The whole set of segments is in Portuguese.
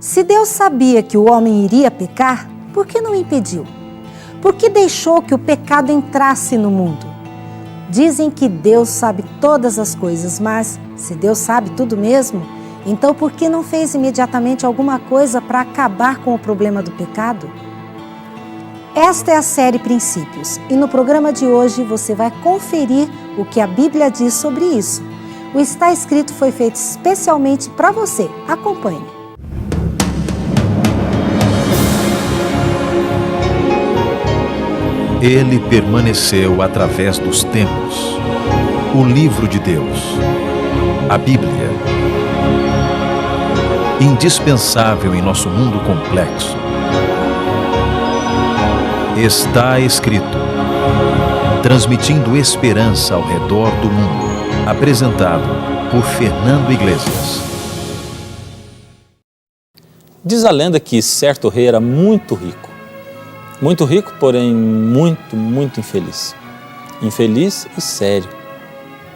Se Deus sabia que o homem iria pecar, por que não impediu? Por que deixou que o pecado entrasse no mundo? Dizem que Deus sabe todas as coisas, mas se Deus sabe tudo mesmo, então por que não fez imediatamente alguma coisa para acabar com o problema do pecado? Esta é a série Princípios e no programa de hoje você vai conferir o que a Bíblia diz sobre isso. O Está Escrito foi feito especialmente para você. Acompanhe. Ele permaneceu através dos tempos. O livro de Deus, a Bíblia. Indispensável em nosso mundo complexo. Está escrito. Transmitindo esperança ao redor do mundo. Apresentado por Fernando Iglesias. Diz a lenda que certo rei era muito rico. Muito rico, porém muito infeliz. Infeliz e sério.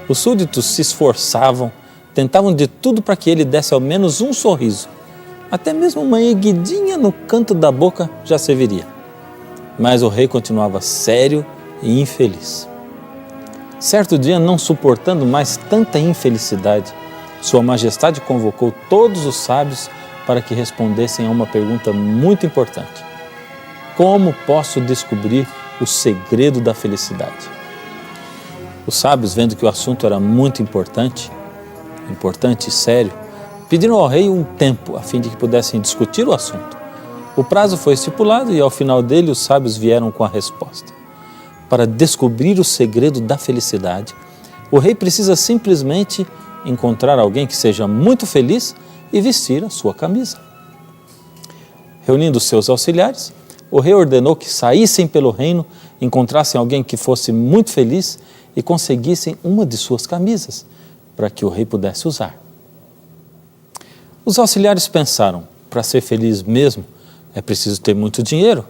Os súditos se esforçavam, tentavam de tudo para que ele desse ao menos um sorriso. Até mesmo uma erguidinha no canto da boca já serviria. Mas o rei continuava sério e infeliz. Certo dia, não suportando mais tanta infelicidade, Sua Majestade convocou todos os sábios para que respondessem a uma pergunta muito importante. Como posso descobrir o segredo da felicidade? Os sábios, vendo que o assunto era muito importante e sério, pediram ao rei um tempo a fim de que pudessem discutir o assunto. O prazo foi estipulado e ao final dele os sábios vieram com a resposta. Para descobrir o segredo da felicidade, o rei precisa simplesmente encontrar alguém que seja muito feliz e vestir a sua camisa. Reunindo seus auxiliares, o rei ordenou que saíssem pelo reino, encontrassem alguém que fosse muito feliz e conseguissem uma de suas camisas, para que o rei pudesse usar. Os auxiliares pensaram, para ser feliz mesmo, é preciso ter muito dinheiro.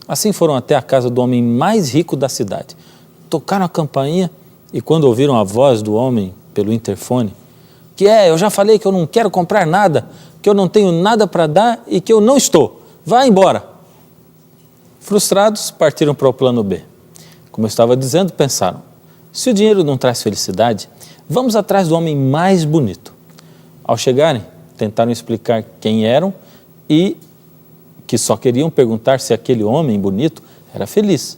Assim foram até a casa do homem mais rico da cidade. Tocaram a campainha e quando ouviram a voz do homem pelo interfone, eu já falei que eu não quero comprar nada, que eu não tenho nada para dar e que eu não estou. Vá embora. Frustrados, partiram para o plano B. Como eu estava dizendo, pensaram, se o dinheiro não traz felicidade, vamos atrás do homem mais bonito. Ao chegarem, tentaram explicar quem eram e que só queriam perguntar se aquele homem bonito era feliz.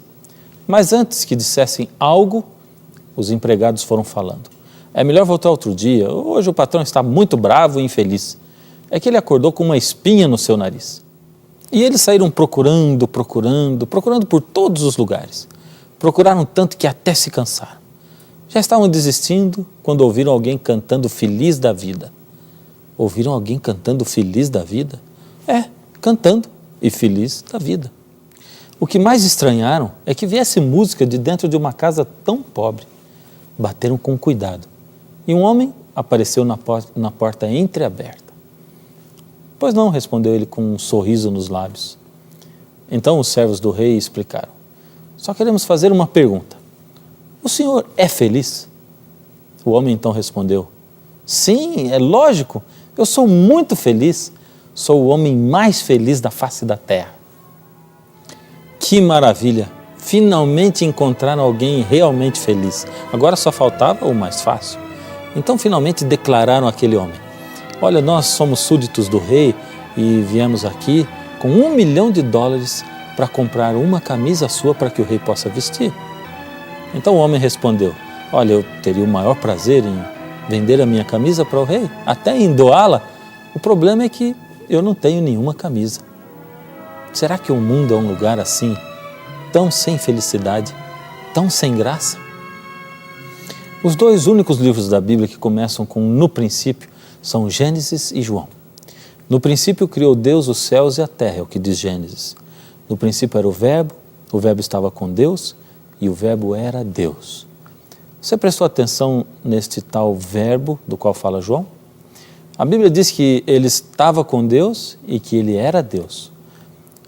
Mas antes que dissessem algo, os empregados foram falando. É melhor voltar outro dia, hoje o patrão está muito bravo e infeliz. É que ele acordou com uma espinha no seu nariz. E eles saíram procurando por todos os lugares. Procuraram tanto que até se cansaram. Já estavam desistindo quando ouviram alguém cantando Feliz da Vida. Ouviram alguém cantando Feliz da Vida? Cantando e feliz da vida. O que mais estranharam é que viesse música de dentro de uma casa tão pobre. Bateram com cuidado e um homem apareceu na porta entreaberta. Pois não, respondeu ele com um sorriso nos lábios. Então os servos do rei explicaram. Só queremos fazer uma pergunta. O senhor é feliz? O homem então respondeu. Sim, é lógico, eu sou muito feliz. Sou o homem mais feliz da face da terra. Que maravilha! Finalmente encontraram alguém realmente feliz. Agora só faltava o mais fácil. Então finalmente declararam àquele homem. Olha, nós somos súditos do rei e viemos aqui com $1 milhão para comprar uma camisa sua para que o rei possa vestir. Então o homem respondeu, olha, eu teria o maior prazer em vender a minha camisa para o rei, até em doá-la. O problema é que eu não tenho nenhuma camisa. Será que o mundo é um lugar assim, tão sem felicidade, tão sem graça? Os dois únicos livros da Bíblia que começam com no princípio são Gênesis e João. No princípio criou Deus os céus e a terra, é o que diz Gênesis. No princípio era o Verbo estava com Deus e o Verbo era Deus. Você prestou atenção neste tal Verbo do qual fala João? A Bíblia diz que ele estava com Deus e que ele era Deus.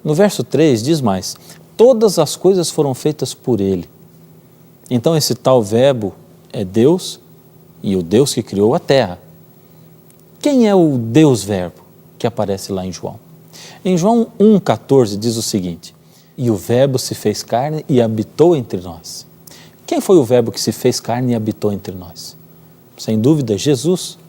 No verso 3 diz mais, todas as coisas foram feitas por ele. Então esse tal Verbo é Deus e o Deus que criou a terra. Quem é o Deus Verbo? que aparece lá em João. Em João 1,14 diz o seguinte: e o Verbo se fez carne e habitou entre nós. Quem foi o Verbo que se fez carne e habitou entre nós? Sem dúvida, Jesus.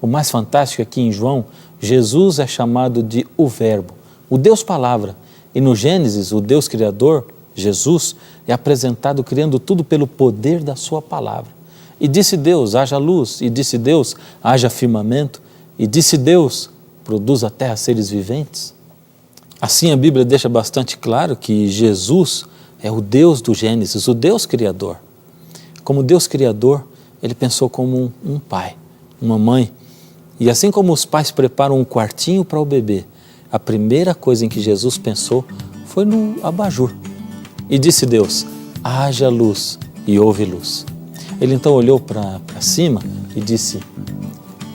O mais fantástico é que em João, Jesus é chamado de o Verbo, o Deus Palavra. E no Gênesis, o Deus Criador, Jesus, é apresentado criando tudo pelo poder da sua palavra. E disse Deus, haja luz, e disse Deus, haja firmamento, e disse Deus, produza a terra seres viventes. Assim a Bíblia deixa bastante claro que Jesus é o Deus do Gênesis, o Deus Criador. Como Deus Criador, Ele pensou como um pai, uma mãe. E assim como os pais preparam um quartinho para o bebê, a primeira coisa em que Jesus pensou foi no abajur. E disse Deus, haja luz, e houve luz. Ele então olhou para cima e disse,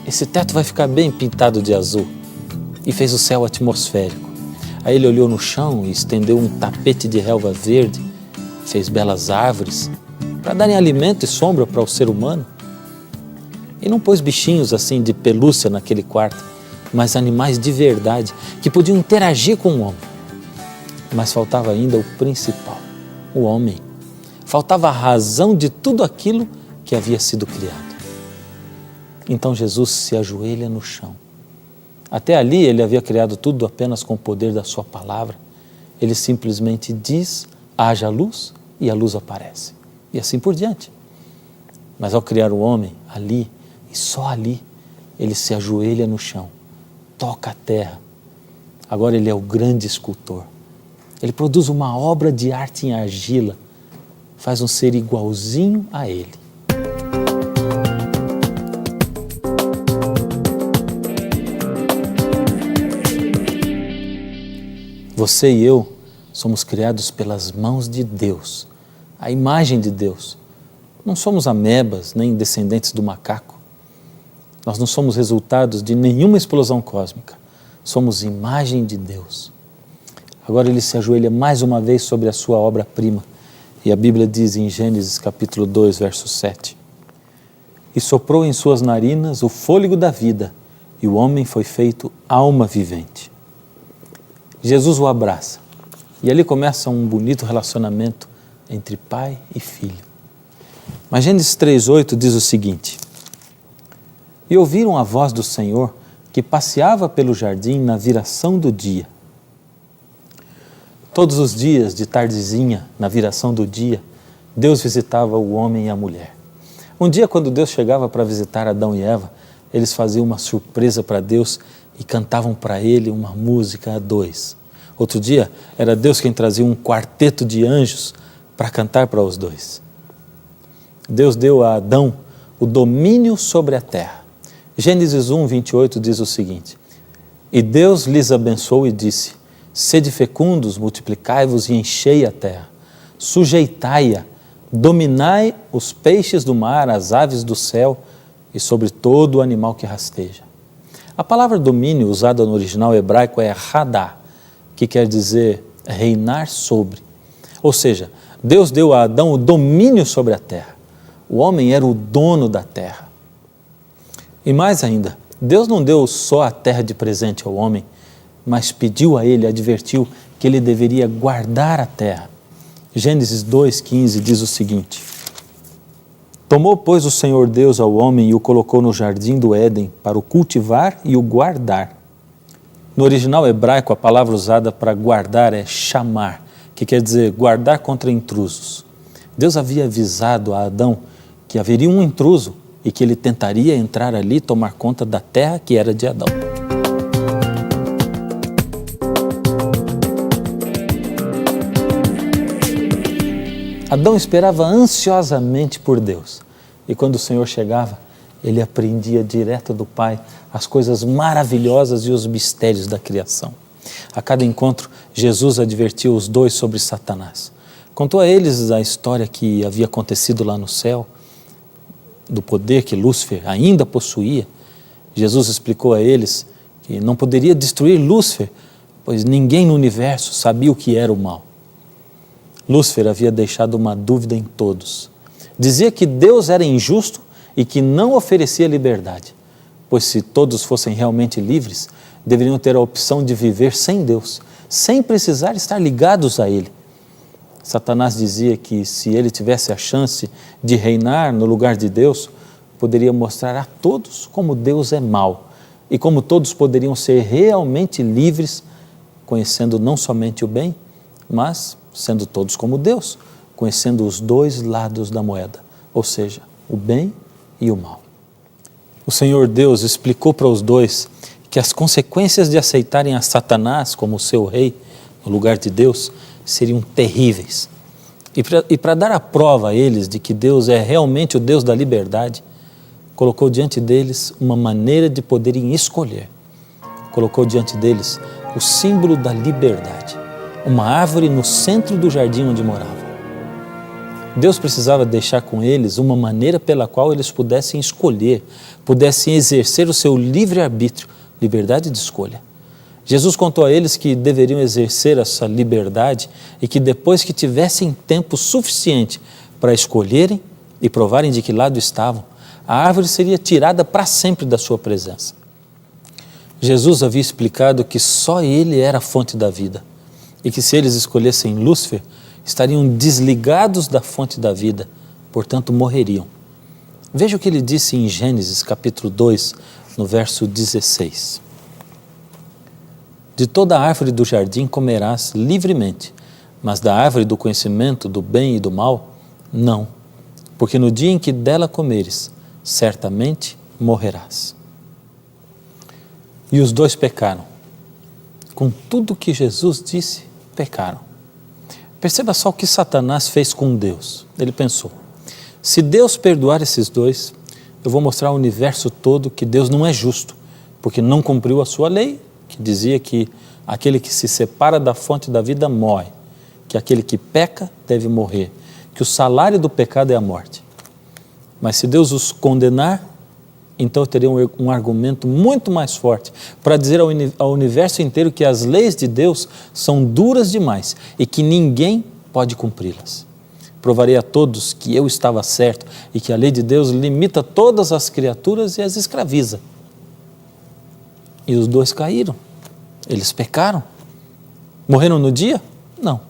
esse teto vai ficar bem pintado de azul. E fez o céu atmosférico. Aí ele olhou no chão e estendeu um tapete de relva verde, fez belas árvores para darem alimento e sombra para o ser humano. E não pôs bichinhos assim de pelúcia naquele quarto, mas animais de verdade que podiam interagir com o homem. Mas faltava ainda o principal, o homem. Faltava a razão de tudo aquilo que havia sido criado. Então Jesus se ajoelha no chão. Até ali ele havia criado tudo apenas com o poder da sua palavra. Ele simplesmente diz, haja luz, e a luz aparece. E assim por diante. Mas ao criar o homem, ali, e só ali, ele se ajoelha no chão, toca a terra. Agora ele é o grande escultor. Ele produz uma obra de arte em argila, faz um ser igualzinho a ele. Você e eu somos criados pelas mãos de Deus, a imagem de Deus. Não somos amebas, nem descendentes do macaco. Nós não somos resultados de nenhuma explosão cósmica. Somos imagem de Deus. Agora ele se ajoelha mais uma vez sobre a sua obra-prima. E a Bíblia diz em Gênesis capítulo 2, verso 7. E soprou em suas narinas o fôlego da vida, e o homem foi feito alma vivente. Jesus o abraça e ali começa um bonito relacionamento entre pai e filho. Mas Gênesis 3,8 diz o seguinte: e ouviram a voz do Senhor que passeava pelo jardim na viração do dia. Todos os dias, de tardezinha, na viração do dia, Deus visitava o homem e a mulher. Um dia, quando Deus chegava para visitar Adão e Eva, eles faziam uma surpresa para Deus e cantavam para ele uma música a dois. Outro dia, era Deus quem trazia um quarteto de anjos para cantar para os dois. Deus deu a Adão o domínio sobre a terra. Gênesis 1, 28 diz o seguinte: e Deus lhes abençoou e disse, sede fecundos, multiplicai-vos e enchei a terra, sujeitai-a, dominai os peixes do mar, as aves do céu e sobre todo o animal que rasteja. A palavra domínio usada no original hebraico é radá, que quer dizer reinar sobre. Ou seja, Deus deu a Adão o domínio sobre a terra. O homem era o dono da terra. E mais ainda, Deus não deu só a terra de presente ao homem, mas pediu a ele, advertiu que ele deveria guardar a terra. Gênesis 2,15 diz o seguinte: tomou, pois, o Senhor Deus ao homem e o colocou no jardim do Éden para o cultivar e o guardar. No original hebraico, a palavra usada para guardar é chamar, que quer dizer guardar contra intrusos. Deus havia avisado a Adão que haveria um intruso e que ele tentaria entrar ali e tomar conta da terra que era de Adão. Adão esperava ansiosamente por Deus. E quando o Senhor chegava, ele aprendia direto do Pai as coisas maravilhosas e os mistérios da criação. A cada encontro, Jesus advertiu os dois sobre Satanás. Contou a eles a história que havia acontecido lá no céu, do poder que Lúcifer ainda possuía. Jesus explicou a eles que não poderia destruir Lúcifer, pois ninguém no universo sabia o que era o mal. Lúcifer havia deixado uma dúvida em todos. Dizia que Deus era injusto e que não oferecia liberdade. pois se todos fossem realmente livres, deveriam ter a opção de viver sem Deus, sem precisar estar ligados a Ele. Satanás dizia que se ele tivesse a chance de reinar no lugar de Deus, poderia mostrar a todos como Deus é mau e como todos poderiam ser realmente livres, conhecendo não somente o bem, mas sendo todos como Deus, conhecendo os dois lados da moeda, ou seja, o bem e o mal. O Senhor Deus explicou para os dois que as consequências de aceitarem a Satanás como seu rei no lugar de Deus seriam terríveis. E para dar a prova a eles de que Deus é realmente o Deus da liberdade, colocou diante deles uma maneira de poderem escolher. Colocou diante deles o símbolo da liberdade, uma árvore no centro do jardim onde morava. Deus precisava deixar com eles uma maneira pela qual eles pudessem escolher, pudessem exercer o seu livre-arbítrio, liberdade de escolha. Jesus contou a eles que deveriam exercer essa liberdade e que depois que tivessem tempo suficiente para escolherem e provarem de que lado estavam, a árvore seria tirada para sempre da sua presença. Jesus havia explicado que só Ele era a fonte da vida e que se eles escolhessem Lúcifer, estariam desligados da fonte da vida, portanto morreriam. Veja o que ele disse em Gênesis capítulo 2, no verso 16. De toda a árvore do jardim comerás livremente, mas da árvore do conhecimento do bem e do mal, não, porque no dia em que dela comeres, certamente morrerás. E os dois pecaram. Com tudo que Jesus disse, pecaram. Perceba só o que Satanás fez com Deus. Ele pensou, se Deus perdoar esses dois, eu vou mostrar ao universo todo que Deus não é justo, porque não cumpriu a sua lei, que dizia que aquele que se separa da fonte da vida morre, que aquele que peca deve morrer, que o salário do pecado é a morte. Mas se Deus os condenar, então eu teria um argumento muito mais forte para dizer ao universo inteiro que as leis de Deus são duras demais e que ninguém pode cumpri-las. Provarei a todos que eu estava certo e que a lei de Deus limita todas as criaturas e as escraviza. E os dois caíram. Eles pecaram. Morreram no dia? Não.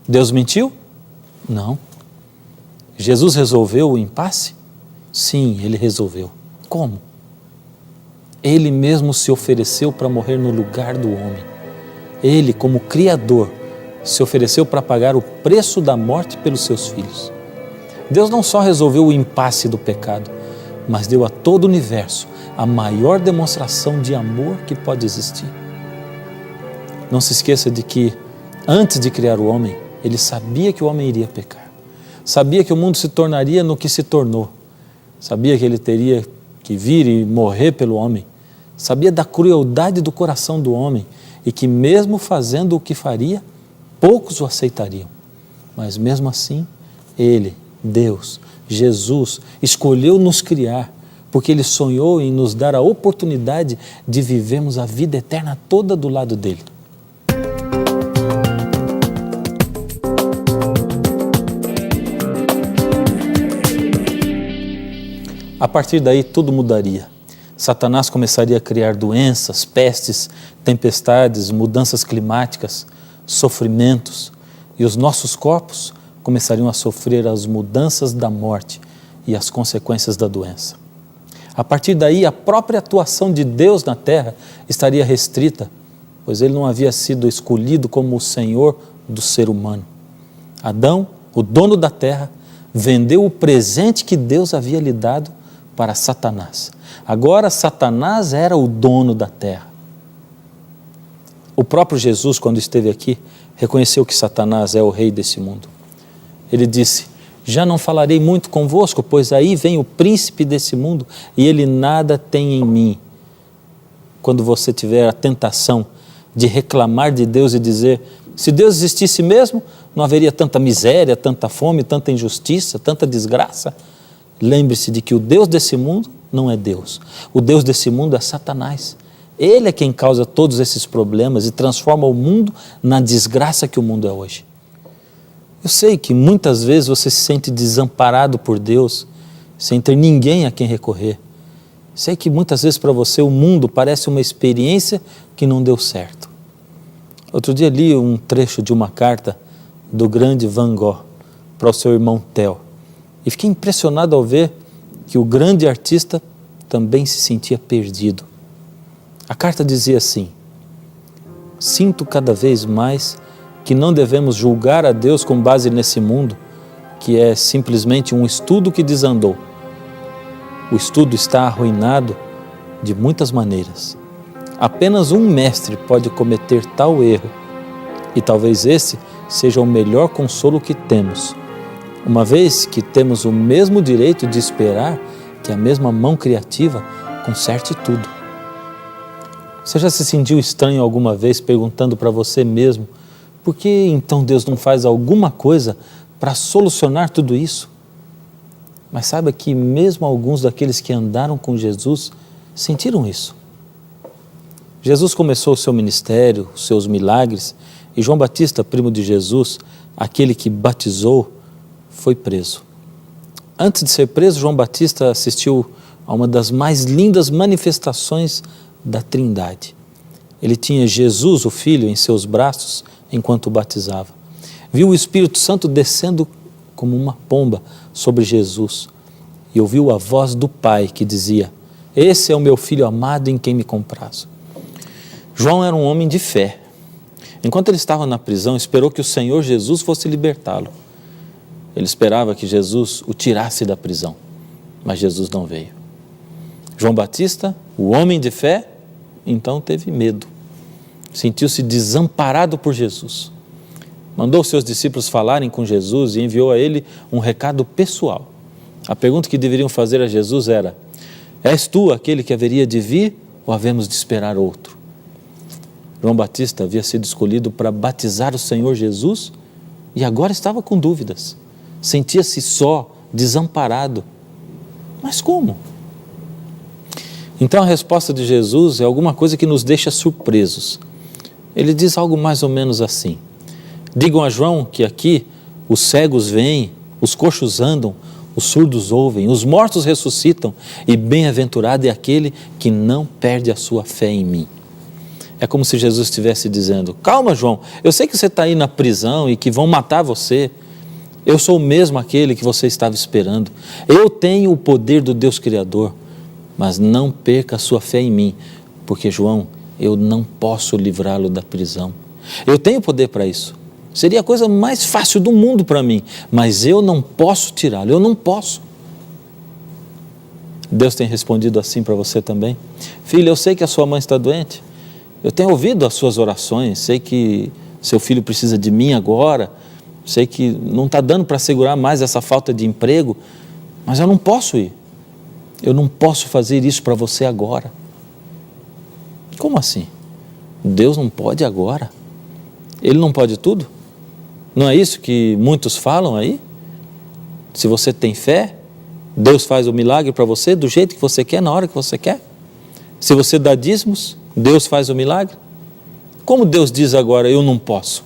Deus mentiu? Não. Jesus resolveu o impasse? Sim, Ele resolveu. Como? Ele mesmo se ofereceu para morrer no lugar do homem. Ele, como Criador, se ofereceu para pagar o preço da morte pelos seus filhos. Deus não só resolveu o impasse do pecado, mas deu a todo o universo a maior demonstração de amor que pode existir. Não se esqueça de que, antes de criar o homem, Ele sabia que o homem iria pecar. Sabia que o mundo se tornaria no que se tornou. Sabia que Ele teria que vir e morrer pelo homem. Sabia da crueldade do coração do homem e que mesmo fazendo o que faria, poucos o aceitariam. Mas mesmo assim, Ele, Deus, Jesus, escolheu nos criar porque Ele sonhou em nos dar a oportunidade de vivermos a vida eterna toda do lado dEle. A partir daí tudo mudaria. Satanás começaria a criar doenças, pestes, tempestades, mudanças climáticas, sofrimentos, e os nossos corpos começariam a sofrer as mudanças da morte e as consequências da doença. A partir daí, a própria atuação de Deus na terra estaria restrita, pois Ele não havia sido escolhido como o Senhor do ser humano. Adão, o dono da terra, vendeu o presente que Deus havia lhe dado para Satanás. Agora Satanás era o dono da terra. O próprio Jesus, quando esteve aqui, reconheceu que Satanás é o rei desse mundo. Ele disse, já não falarei muito convosco, pois aí vem o príncipe desse mundo e ele nada tem em mim. Quando você tiver a tentação de reclamar de Deus e dizer, se Deus existisse mesmo, não haveria tanta miséria, tanta fome, tanta injustiça, tanta desgraça. Lembre-se de que o Deus desse mundo não é Deus. O Deus desse mundo é Satanás. Ele é quem causa todos esses problemas e transforma o mundo na desgraça que o mundo é hoje. Eu sei que muitas vezes você se sente desamparado por Deus, sem ter ninguém a quem recorrer. Sei que muitas vezes para você o mundo parece uma experiência que não deu certo. Outro dia li um trecho de uma carta do grande Van Gogh para o seu irmão Theo. E fiquei impressionado ao ver que o grande artista também se sentia perdido. A carta dizia assim: sinto cada vez mais que não devemos julgar a Deus com base nesse mundo, que é simplesmente um estudo que desandou. O estudo está arruinado de muitas maneiras. Apenas um mestre pode cometer tal erro, e talvez esse seja o melhor consolo que temos, uma vez que temos o mesmo direito de esperar que a mesma mão criativa conserte tudo. Você já se sentiu estranho alguma vez perguntando para você mesmo por que então Deus não faz alguma coisa para solucionar tudo isso? Mas saiba que mesmo alguns daqueles que andaram com Jesus sentiram isso. Jesus começou o seu ministério, os seus milagres, e João Batista, primo de Jesus, aquele que batizou, foi preso. Antes de ser preso, João Batista assistiu a uma das mais lindas manifestações da Trindade. Ele tinha Jesus, o Filho, em seus braços enquanto o batizava. Viu o Espírito Santo descendo como uma pomba sobre Jesus e ouviu a voz do Pai que dizia: esse é o meu Filho amado em quem me comprazo. João era um homem de fé. Enquanto ele estava na prisão, esperou que o Senhor Jesus fosse libertá-lo. Ele esperava que Jesus o tirasse da prisão, mas Jesus não veio. João Batista, o homem de fé, então teve medo. Sentiu-se desamparado por Jesus. Mandou seus discípulos falarem com Jesus e enviou a ele um recado pessoal. A pergunta que deveriam fazer a Jesus era: és tu aquele que haveria de vir ou havemos de esperar outro? João Batista havia sido escolhido para batizar o Senhor Jesus e agora estava com dúvidas. Sentia-se só, desamparado. Mas como? Então a resposta de Jesus é alguma coisa que nos deixa surpresos. Ele diz algo mais ou menos assim: digam a João que aqui os cegos veem, os coxos andam, os surdos ouvem, os mortos ressuscitam e bem-aventurado é aquele que não perde a sua fé em mim. É como se Jesus estivesse dizendo: calma, João, eu sei que você está aí na prisão e que vão matar você. Eu sou mesmo aquele que você estava esperando. Eu tenho o poder do Deus Criador, mas não perca a sua fé em mim, porque, João, eu não posso livrá-lo da prisão. Eu tenho poder para isso. Seria a coisa mais fácil do mundo para mim, mas eu não posso tirá-lo, eu não posso. Deus tem respondido assim para você também: filho, eu sei que a sua mãe está doente, eu tenho ouvido as suas orações, sei que seu filho precisa de mim agora, sei que não está dando para segurar mais essa falta de emprego, mas eu não posso ir, eu não posso fazer isso para você agora. Como assim? Deus não pode agora? Ele não pode tudo? Não é isso que muitos falam aí? Se você tem fé, Deus faz o milagre para você do jeito que você quer, na hora que você quer. Se você dá dízimos, Deus faz o milagre. Como Deus diz agora, eu não posso?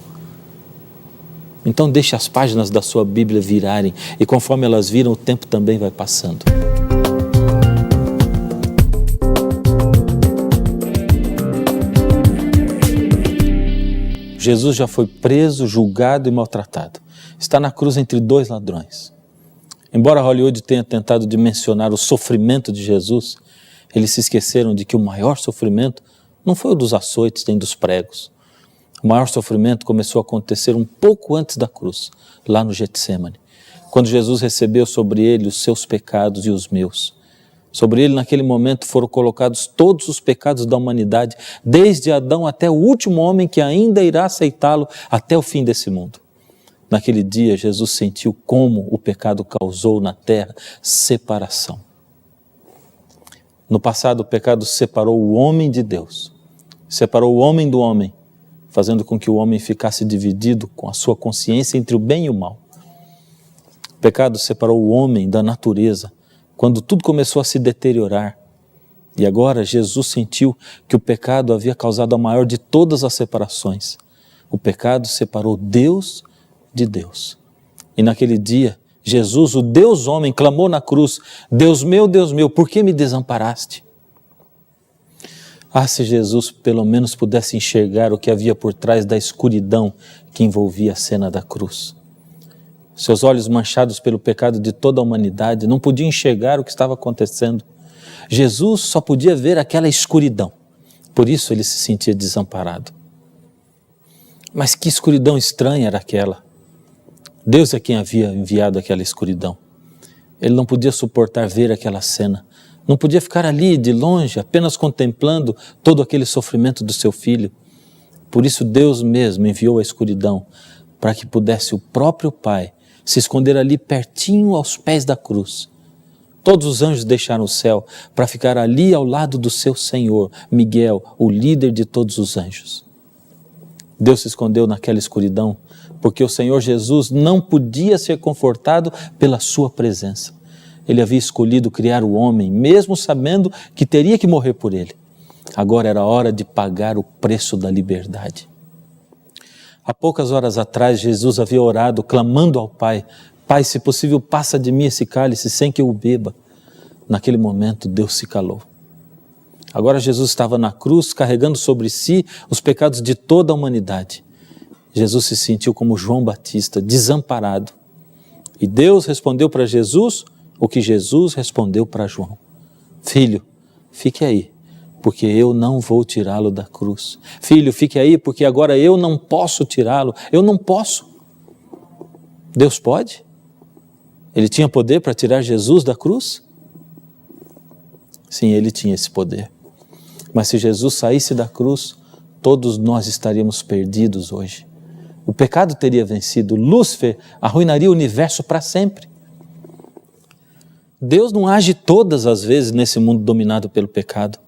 Então deixe as páginas da sua Bíblia virarem e conforme elas viram, o tempo também vai passando. Jesus já foi preso, julgado e maltratado. Está na cruz entre dois ladrões. Embora Hollywood tenha tentado dimensionar o sofrimento de Jesus, eles se esqueceram de que o maior sofrimento não foi o dos açoites nem dos pregos. O maior sofrimento começou a acontecer um pouco antes da cruz, lá no Getsêmani, quando Jesus recebeu sobre ele os seus pecados e os meus. Sobre ele, naquele momento, foram colocados todos os pecados da humanidade, desde Adão até o último homem que ainda irá aceitá-lo até o fim desse mundo. Naquele dia, Jesus sentiu como o pecado causou na terra separação. No passado, o pecado separou o homem de Deus, separou o homem do homem, fazendo com que o homem ficasse dividido com a sua consciência entre o bem e o mal. O pecado separou o homem da natureza, quando tudo começou a se deteriorar. E agora Jesus sentiu que o pecado havia causado a maior de todas as separações. O pecado separou Deus de Deus. E naquele dia, Jesus, o Deus homem, clamou na cruz: Deus meu, por que me desamparaste? Ah, se Jesus pelo menos pudesse enxergar o que havia por trás da escuridão que envolvia a cena da cruz. Seus olhos manchados pelo pecado de toda a humanidade não podiam enxergar o que estava acontecendo. Jesus só podia ver aquela escuridão. Por isso ele se sentia desamparado. Mas que escuridão estranha era aquela. Deus é quem havia enviado aquela escuridão. Ele não podia suportar ver aquela cena. Não podia ficar ali de longe, apenas contemplando todo aquele sofrimento do seu filho. Por isso Deus mesmo enviou a escuridão, para que pudesse o próprio Pai se esconder ali pertinho aos pés da cruz. Todos os anjos deixaram o céu para ficar ali ao lado do seu Senhor, Miguel, o líder de todos os anjos. Deus se escondeu naquela escuridão porque o Senhor Jesus não podia ser confortado pela sua presença. Ele havia escolhido criar o homem, mesmo sabendo que teria que morrer por ele. Agora era hora de pagar o preço da liberdade. Há poucas horas atrás, Jesus havia orado, clamando ao Pai: Pai, se possível, passa de mim esse cálice sem que eu o beba. Naquele momento, Deus se calou. Agora Jesus estava na cruz, carregando sobre si os pecados de toda a humanidade. Jesus se sentiu como João Batista, desamparado. E Deus respondeu para Jesus o que Jesus respondeu para João: Filho, fique aí, porque eu não vou tirá-lo da cruz. Filho, fique aí, porque agora eu não posso tirá-lo. Eu não posso. Deus pode? Ele tinha poder para tirar Jesus da cruz? Sim, ele tinha esse poder. Mas se Jesus saísse da cruz, todos nós estaríamos perdidos hoje. O pecado teria vencido. Lúcifer arruinaria o universo para sempre. Deus não age todas as vezes nesse mundo dominado pelo pecado.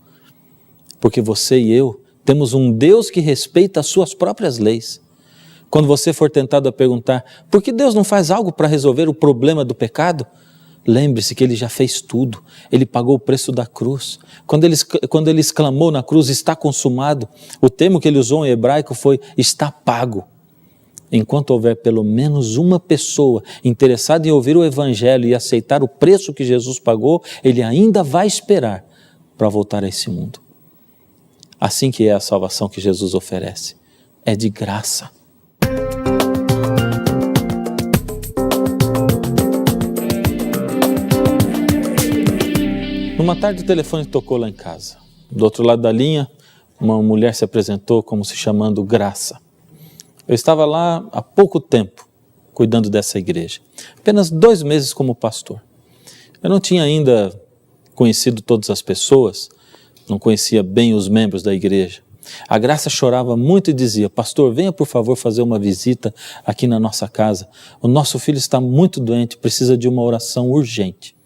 Porque você e eu temos um Deus que respeita as suas próprias leis. Quando você for tentado a perguntar: por que Deus não faz algo para resolver o problema do pecado? Lembre-se que Ele já fez tudo. Ele pagou o preço da cruz. Quando ele exclamou na cruz: está consumado, o termo que ele usou em hebraico foi: está pago. Enquanto houver pelo menos uma pessoa interessada em ouvir o Evangelho e aceitar o preço que Jesus pagou, ele ainda vai esperar para voltar a esse mundo. Assim que é a salvação que Jesus oferece. É de graça. Numa tarde o telefone tocou lá em casa. Do outro lado da linha, uma mulher se apresentou como se chamando Graça. Eu estava lá há pouco tempo, cuidando dessa igreja. Apenas 2 meses como pastor. Eu não tinha ainda conhecido todas as pessoas, não conhecia bem os membros da igreja. A Graça chorava muito e dizia: pastor, venha por favor fazer uma visita aqui na nossa casa. O nosso filho está muito doente, precisa de uma oração urgente.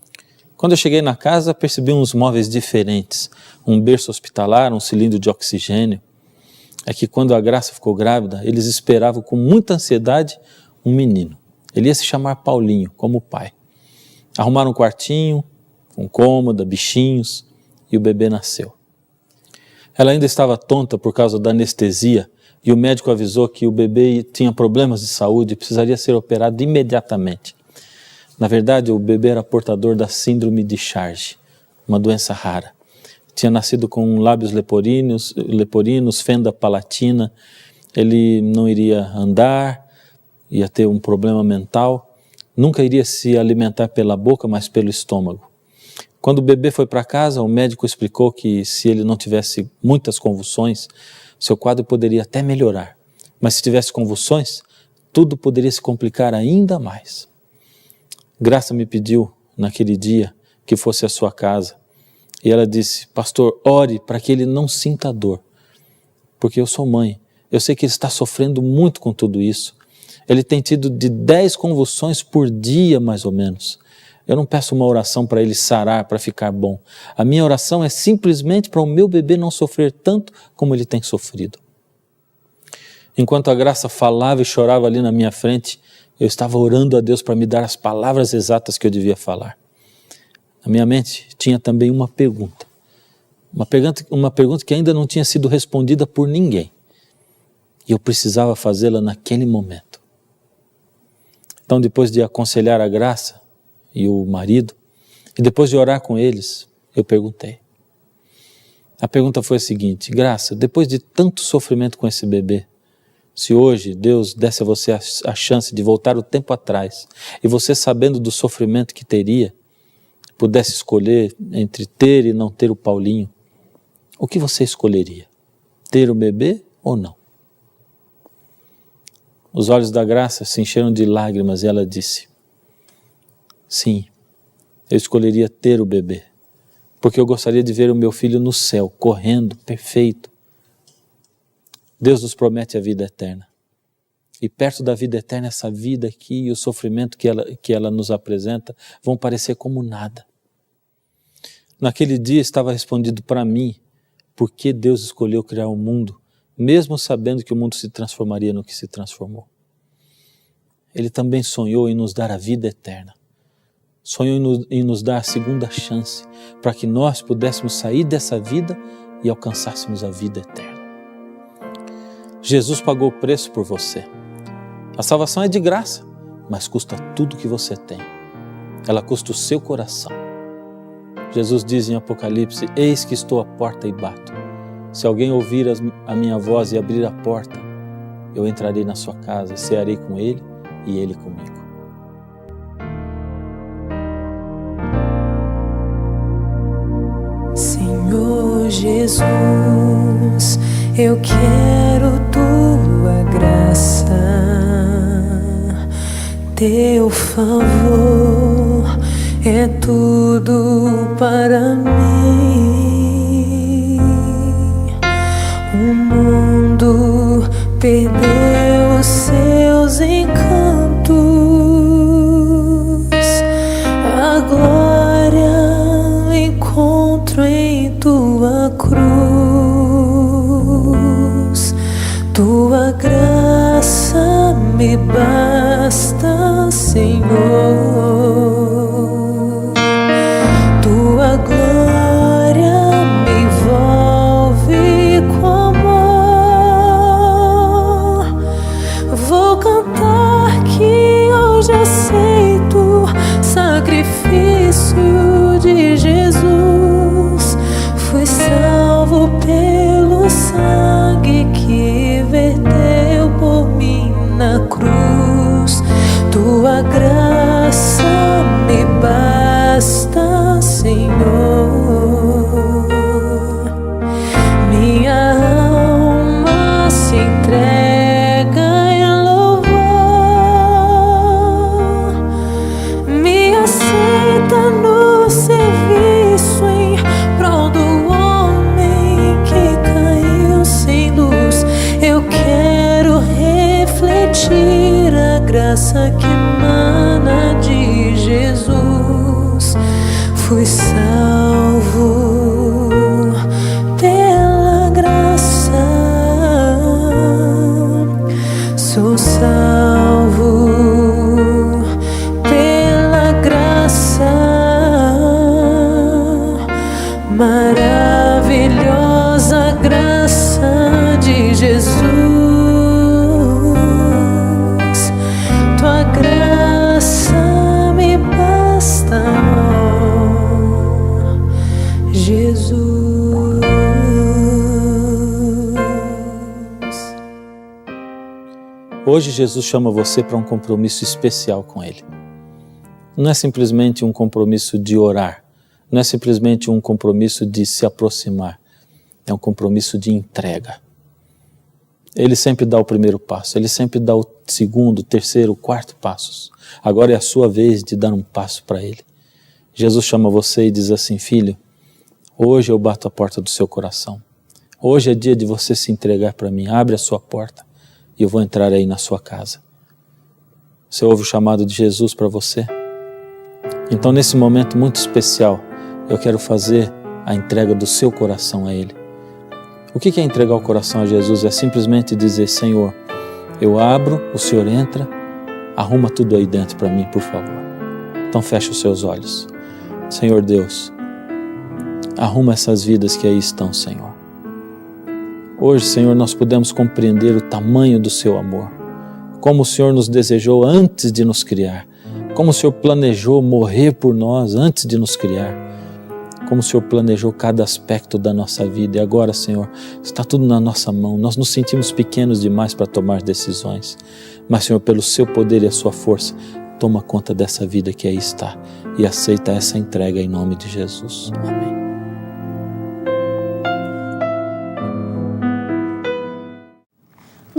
Quando eu cheguei na casa, percebi uns móveis diferentes. Um berço hospitalar, um cilindro de oxigênio. É que quando a Graça ficou grávida, eles esperavam com muita ansiedade um menino. Ele ia se chamar Paulinho, como o pai. Arrumaram um quartinho, com cômoda, bichinhos, e o bebê nasceu. Ela ainda estava tonta por causa da anestesia, e o médico avisou que o bebê tinha problemas de saúde e precisaria ser operado imediatamente. Na verdade, o bebê era portador da síndrome de Charge, uma doença rara. Tinha nascido com lábios leporinos, fenda palatina. Ele não iria andar, ia ter um problema mental. Nunca iria se alimentar pela boca, mas pelo estômago. Quando o bebê foi para casa, o médico explicou que se ele não tivesse muitas convulsões, seu quadro poderia até melhorar. Mas se tivesse convulsões, tudo poderia se complicar ainda mais. Graça me pediu, naquele dia, que fosse à sua casa. E ela disse: pastor, ore para que ele não sinta dor. Porque eu sou mãe, eu sei que ele está sofrendo muito com tudo isso. Ele tem tido de 10 convulsões por dia, mais ou menos. Eu não peço uma oração para ele sarar, para ficar bom. A minha oração é simplesmente para o meu bebê não sofrer tanto como ele tem sofrido. Enquanto a Graça falava e chorava ali na minha frente, eu estava orando a Deus para me dar as palavras exatas que eu devia falar. Na minha mente tinha também uma pergunta. Uma pergunta que ainda não tinha sido respondida por ninguém. E eu precisava fazê-la naquele momento. Então, depois de aconselhar a Graça e o marido, e depois de orar com eles, eu perguntei. A pergunta foi a seguinte: Graça, depois de tanto sofrimento com esse bebê, se hoje Deus desse a você a chance de voltar o tempo atrás, e você, sabendo do sofrimento que teria, pudesse escolher entre ter e não ter o Paulinho, o que você escolheria? Ter o bebê ou não? Os olhos da Graça se encheram de lágrimas e ela disse: sim, eu escolheria ter o bebê, porque eu gostaria de ver o meu filho no céu, correndo, perfeito. Deus nos promete a vida eterna. E perto da vida eterna, essa vida aqui e o sofrimento que ela nos apresenta vão parecer como nada. Naquele dia estava respondido para mim por que Deus escolheu criar o mundo, mesmo sabendo que o mundo se transformaria no que se transformou. Ele também sonhou em nos dar a vida eterna. Sonhou em nos dar a segunda chance, para que nós pudéssemos sair dessa vida e alcançássemos a vida eterna. Jesus pagou o preço por você. A salvação é de graça, mas custa tudo que você tem. Ela custa o seu coração. Jesus diz em Apocalipse: eis que estou à porta e bato. Se alguém ouvir a minha voz e abrir a porta, eu entrarei na sua casa, cearei com ele e ele comigo. Senhor Jesus, eu quero tua graça, teu favor é tudo para mim. O mundo perdeu seus encantos, a glória encontro em tua cruz. Tua graça me basta, Senhor. Tua glória me envolve com amor. Vou cantar que hoje aceito sacrifício de Jesus. Fui salvo pelo sangue que verteu por mim na cruz. Tua graça me basta, Senhor. Minha alma se entrega em louvor. Me aceita no serviço em prol do homem que caiu sem luz. Eu quero refletir a graça que emana de Jesus. Fui salvo pela graça, sou salvo pela graça, maravilhosa graça de Jesus. Tua graça me basta, ó Jesus. Hoje Jesus chama você para um compromisso especial com Ele. Não é simplesmente um compromisso de orar, não é simplesmente um compromisso de se aproximar, é um compromisso de entrega. Ele sempre dá o primeiro passo, Ele sempre dá o segundo, terceiro, quarto passos. Agora é a sua vez de dar um passo para Ele. Jesus chama você e diz assim: filho, hoje eu bato a porta do seu coração. Hoje é dia de você se entregar para mim. Abre a sua porta e eu vou entrar aí na sua casa. Você ouve o chamado de Jesus para você? Então, nesse momento muito especial, eu quero fazer a entrega do seu coração a Ele. O que é entregar o coração a Jesus? É simplesmente dizer: Senhor, eu abro, o Senhor entra, arruma tudo aí dentro para mim, por favor. Então fecha os seus olhos. Senhor Deus, arruma essas vidas que aí estão, Senhor. Hoje, Senhor, nós podemos compreender o tamanho do seu amor, como o Senhor nos desejou antes de nos criar, como o Senhor planejou morrer por nós antes de nos criar, como o Senhor planejou cada aspecto da nossa vida. E agora, Senhor, está tudo na nossa mão. Nós nos sentimos pequenos demais para tomar decisões, mas, Senhor, pelo seu poder e a sua força, toma conta dessa vida que aí está e aceita essa entrega em nome de Jesus. Amém.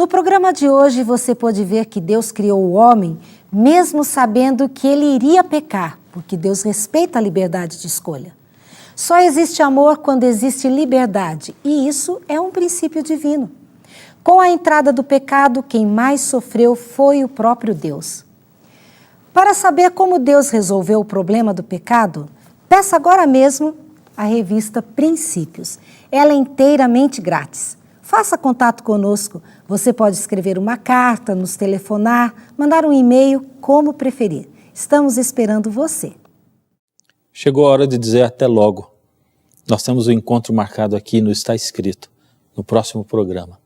No programa de hoje você pôde ver que Deus criou o homem mesmo sabendo que ele iria pecar, porque Deus respeita a liberdade de escolha. Só existe amor quando existe liberdade, e isso é um princípio divino. Com a entrada do pecado, quem mais sofreu foi o próprio Deus. Para saber como Deus resolveu o problema do pecado, peça agora mesmo a revista Princípios. Ela é inteiramente grátis. Faça contato conosco. Você pode escrever uma carta, nos telefonar, mandar um e-mail, como preferir. Estamos esperando você. Chegou a hora de dizer até logo. Nós temos um encontro marcado aqui no Está Escrito, no próximo programa.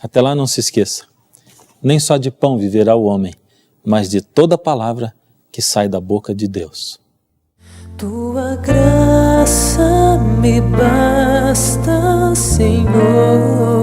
Até lá, não se esqueça. Nem só de pão viverá o homem, mas de toda palavra que sai da boca de Deus. Tua graça me basta, Senhor.